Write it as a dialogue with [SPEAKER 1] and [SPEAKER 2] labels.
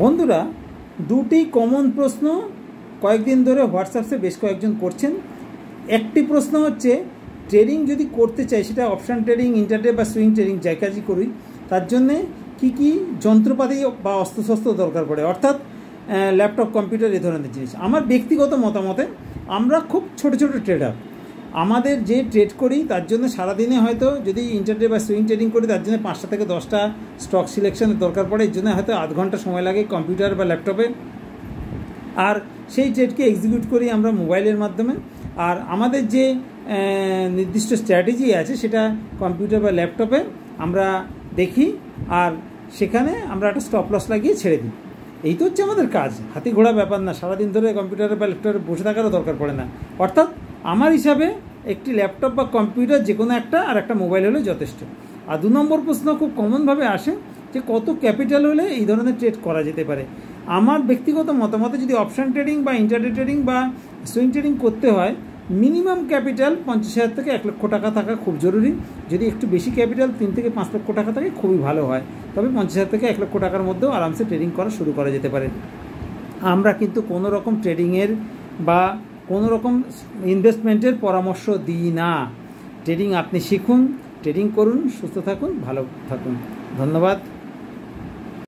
[SPEAKER 1] বন্ধুরা, দুটি কমন প্রশ্ন কয়েকদিন ধরে হোয়াটসঅ্যাপে বেশ কয়েকজন করছেন। একটি প্রশ্ন হচ্ছে, ট্রেডিং যদি করতে চাই, সেটা অপশান ট্রেডিং, ইন্টারডে বা সুইং ট্রেডিং যাই কাজই করি, তার জন্যে কী কী যন্ত্রপাতি বা অস্ত্রশস্ত্র দরকার পড়ে, অর্থাৎ ল্যাপটপ, কম্পিউটার, এ ধরনের জিনিস। আমার ব্যক্তিগত মতামতে আমরা খুব ছোট ছোট ট্রেডার, আমাদের যে ট্রেড করি তার জন্য সারাদিনে হয়তো যদি ইন্টারডে বা সুইং ট্রেডিং করি তার জন্য 5টা থেকে 10টা স্টক সিলেকশনের দরকার পড়ে। এর জন্য হয়তো আধ ঘন্টা সময় লাগে কম্পিউটার বা ল্যাপটপে, আর সেই ট্রেডকে এক্সিকিউট করি আমরা মোবাইলের মাধ্যমে। আর আমাদের যে নির্দিষ্ট স্ট্র্যাটেজি আছে সেটা কম্পিউটার বা ল্যাপটপে আমরা দেখি, আর সেখানে আমরা একটা স্টপ লস লাগিয়ে ছেড়ে দিই। এই তো হচ্ছে আমাদের কাজ, হাতি ঘোড়া ব্যাপার না, সারাদিন ধরে কম্পিউটারে বা ল্যাপটপে বসে থাকারও দরকার পড়ে না। অর্থাৎ আমার হিসাবে একটি ল্যাপটপ বা কম্পিউটার যে কোনো একটা, আর একটা মোবাইল হলে যথেষ্ট। আর 2 নম্বর প্রশ্ন খুব কমনভাবে আসে যে কত ক্যাপিটাল হলে এই ধরনের ট্রেড করা যেতে পারে। আমার ব্যক্তিগত মতামতে যদি অপশান ট্রেডিং বা ইন্টারডে ট্রেডিং বা সুইং ট্রেডিং করতে হয়, মিনিমাম ক্যাপিটাল 50,000 থেকে 1 লক্ষ টাকা থাকা খুব জরুরি। যদি একটু বেশি ক্যাপিটাল 3 থেকে 5 লক্ষ টাকা থাকে খুবই ভালো হয়, তবে 50,000 থেকে 1 লক্ষ টাকার মধ্যেও আরামসে ট্রেডিং করা শুরু করা যেতে পারে। আমরা কিন্তু কোনো রকম ট্রেডিংয়ের বা কোনো রকম ইনভেস্টমেন্টের পরামর্শ দিই না। ট্রেডিং আপনি শিখুন, ট্রেডিং করুন, সুস্থ থাকুন, ভালো থাকুন। ধন্যবাদ।